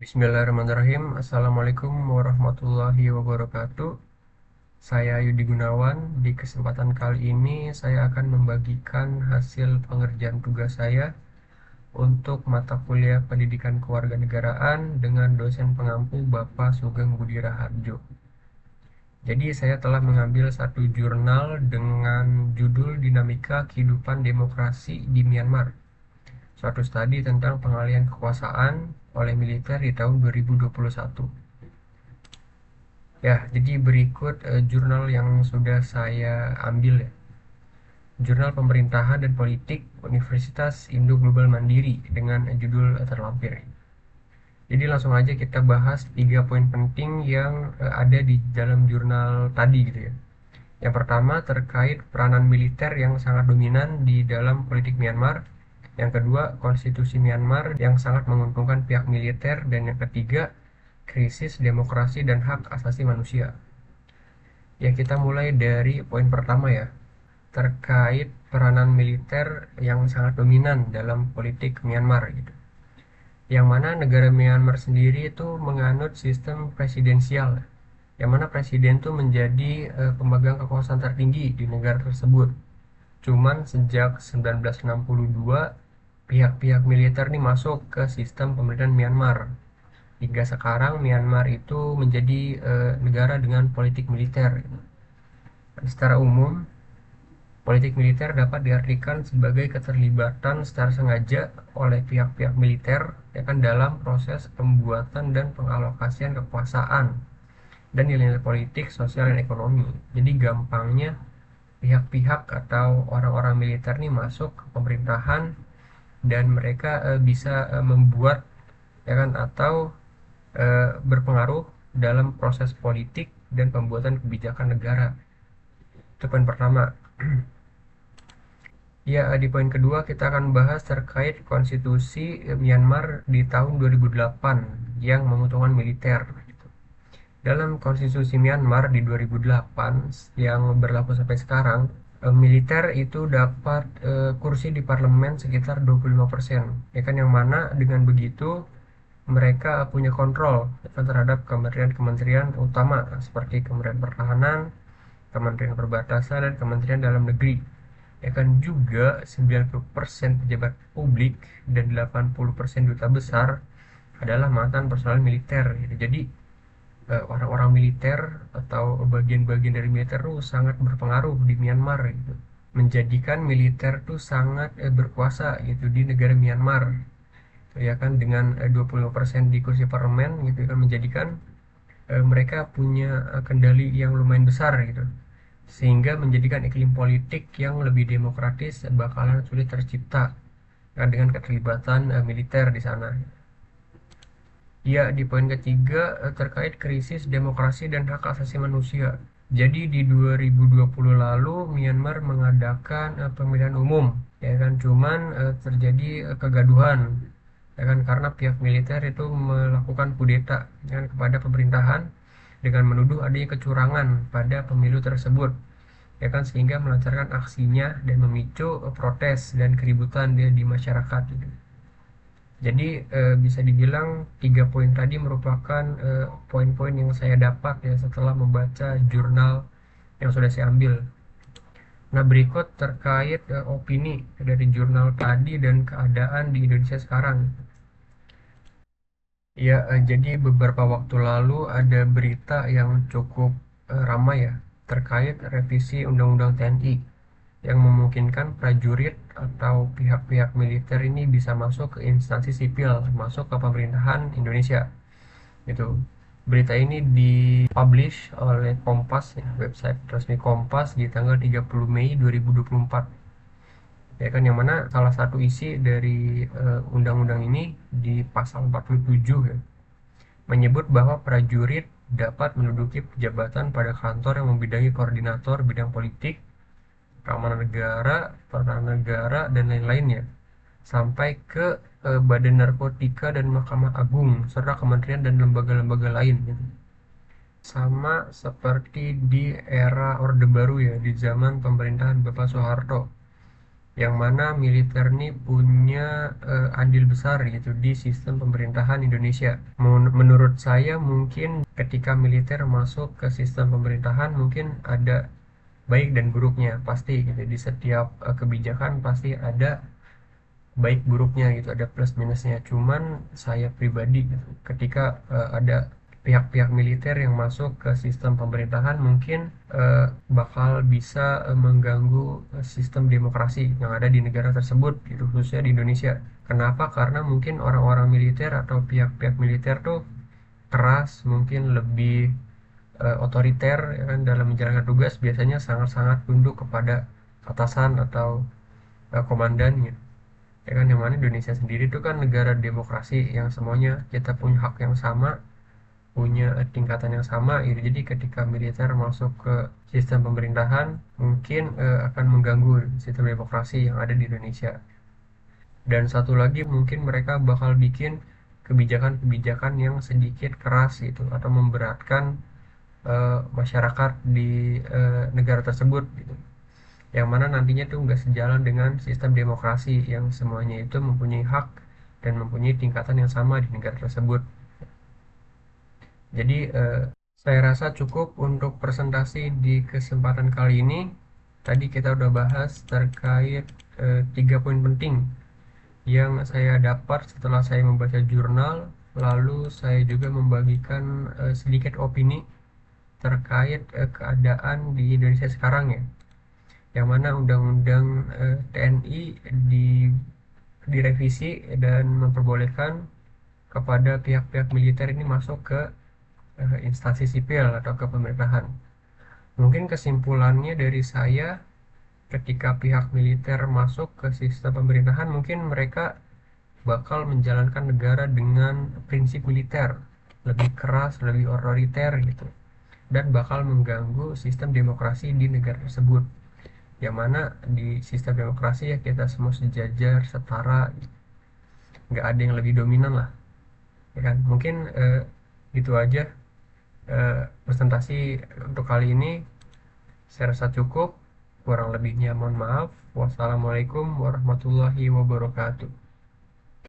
Bismillahirrahmanirrahim. Assalamualaikum warahmatullahi wabarakatuh. Saya Yudi Gunawan. Di kesempatan kali ini saya akan membagikan hasil pengerjaan tugas saya untuk mata kuliah Pendidikan Kewarganegaraan dengan dosen pengampu Bapak Sugeng Budi Raharjo. Jadi saya telah mengambil satu jurnal dengan judul Dinamika Kehidupan Demokrasi di Myanmar. Suatu studi tentang pengalihan kekuasaan oleh militer di tahun 2021. Ya, jadi berikut jurnal yang sudah saya ambil ya. Jurnal Pemerintahan dan Politik Universitas Indo Global Mandiri dengan judul terlampir. Jadi langsung aja kita bahas 3 poin penting yang ada di dalam jurnal tadi gitu ya. Yang pertama terkait peranan militer yang sangat dominan di dalam politik Myanmar. Yang kedua, konstitusi Myanmar yang sangat menguntungkan pihak militer. Dan yang ketiga, krisis demokrasi dan hak asasi manusia. Ya, kita mulai dari poin pertama ya, terkait peranan militer yang sangat dominan dalam politik Myanmar gitu. Yang mana negara Myanmar sendiri itu menganut sistem presidensial, yang mana presiden itu menjadi pemegang kekuasaan tertinggi di negara tersebut. Cuman sejak 1962 pihak-pihak militer nih masuk ke sistem pemerintahan Myanmar. Hingga sekarang Myanmar itu menjadi negara dengan politik militer. Secara umum, politik militer dapat diartikan sebagai keterlibatan secara sengaja oleh pihak-pihak militer ya kan, dalam proses pembuatan dan pengalokasian kekuasaan dan nilai-nilai politik, sosial, dan ekonomi. Jadi gampangnya pihak-pihak atau orang-orang militer nih masuk ke pemerintahan dan mereka bisa membuat ya kan, atau berpengaruh dalam proses politik dan pembuatan kebijakan negara. Itu poin pertama. Ya, di poin kedua kita akan bahas terkait konstitusi Myanmar di tahun 2008 yang menguntungkan militer. Dalam konstitusi Myanmar di 2008 yang berlaku sampai sekarang, militer itu dapat kursi di parlemen sekitar 25%. Ya kan, yang mana dengan begitu mereka punya kontrol terhadap kementerian-kementerian utama seperti Kementerian Pertahanan, Kementerian Perbatasan, dan Kementerian Dalam Negeri. Ya kan, juga 90% pejabat publik dan 80% duta besar adalah mantan personel militer gitu. Jadi orang-orang militer atau bagian-bagian dari militer itu sangat berpengaruh di Myanmar gitu. Menjadikan militer itu sangat berkuasa gitu di negara Myanmar. Ya kan, dengan 25% di kursi parlemen gitu kan, menjadikan mereka punya kendali yang lumayan besar gitu, sehingga menjadikan iklim politik yang lebih demokratis bakalan sulit tercipta kan, dengan keterlibatan militer di sana. Ya, di poin ketiga terkait krisis demokrasi dan hak asasi manusia. Jadi di 2020 lalu Myanmar mengadakan pemilihan umum, ya kan, cuman terjadi kegaduhan, ya kan, karena pihak militer itu melakukan kudeta ya kan, kepada pemerintahan dengan menuduh adanya kecurangan pada pemilu tersebut, ya kan, sehingga melancarkan aksinya dan memicu protes dan keributan di masyarakat gitu. Jadi bisa dibilang 3 poin tadi merupakan poin-poin yang saya dapat ya setelah membaca jurnal yang sudah saya ambil. Nah, berikut terkait opini dari jurnal tadi dan keadaan di Indonesia sekarang. Ya, jadi beberapa waktu lalu ada berita yang cukup ramai ya terkait revisi Undang-Undang TNI yang memungkinkan prajurit atau pihak-pihak militer ini bisa masuk ke instansi sipil, masuk ke pemerintahan Indonesia. Gitu. Berita ini dipublish oleh Kompas, ya, website resmi Kompas di tanggal 30 Mei 2024. Ya kan, yang mana salah satu isi dari undang-undang ini di pasal 47 ya, menyebut bahwa prajurit dapat menduduki jabatan pada kantor yang membidangi koordinator bidang politik, keamanan negara, pertahanan negara, dan lain-lainnya, sampai ke Badan Narkotika dan Mahkamah Agung, serta kementerian dan lembaga-lembaga lain. Gitu. Sama seperti di era Orde Baru ya, di zaman pemerintahan Bapak Soeharto. yang mana militer ini punya andil besar gitu di sistem pemerintahan Indonesia. Menurut saya mungkin ketika militer masuk ke sistem pemerintahan mungkin ada baik dan buruknya pasti gitu. Di setiap kebijakan pasti ada baik buruknya gitu, ada plus minusnya. Cuman saya pribadi gitu, ketika ada pihak-pihak militer yang masuk ke sistem pemerintahan mungkin bakal bisa mengganggu sistem demokrasi yang ada di negara tersebut gitu, khususnya di Indonesia. Kenapa? Karena mungkin orang-orang militer atau pihak-pihak militer tuh keras, mungkin lebih otoriter ya kan, dalam menjalankan tugas biasanya sangat-sangat tunduk kepada atasan atau komandan gitu. Ya kan, yang mana Indonesia sendiri itu kan negara demokrasi yang semuanya kita punya hak yang sama, punya tingkatan yang sama gitu. Jadi ketika militer masuk ke sistem pemerintahan mungkin akan mengganggu sistem demokrasi yang ada di Indonesia. Dan satu lagi mungkin mereka bakal bikin kebijakan-kebijakan yang sedikit keras gitu atau memberatkan masyarakat di negara tersebut gitu, yang mana nantinya tuh nggak sejalan dengan sistem demokrasi yang semuanya itu mempunyai hak dan mempunyai tingkatan yang sama di negara tersebut. Jadi saya rasa cukup untuk presentasi di kesempatan kali ini. Tadi kita udah bahas terkait 3 poin penting yang saya dapat setelah saya membaca jurnal, lalu saya juga membagikan sedikit opini terkait keadaan di Indonesia sekarang ya, yang mana undang-undang TNI di direvisi dan memperbolehkan kepada pihak-pihak militer ini masuk ke instansi sipil atau ke pemerintahan. Mungkin kesimpulannya dari saya, ketika pihak militer masuk ke sistem pemerintahan, mungkin mereka bakal menjalankan negara dengan prinsip militer, lebih keras, lebih otoriter gitu, dan bakal mengganggu sistem demokrasi di negara tersebut. Yang mana di sistem demokrasi ya kita semua sejajar, setara, nggak ada yang lebih dominan lah, ya kan? Mungkin gitu aja presentasi untuk kali ini. Saya rasa cukup, kurang lebihnya mohon maaf. Wassalamualaikum warahmatullahi wabarakatuh.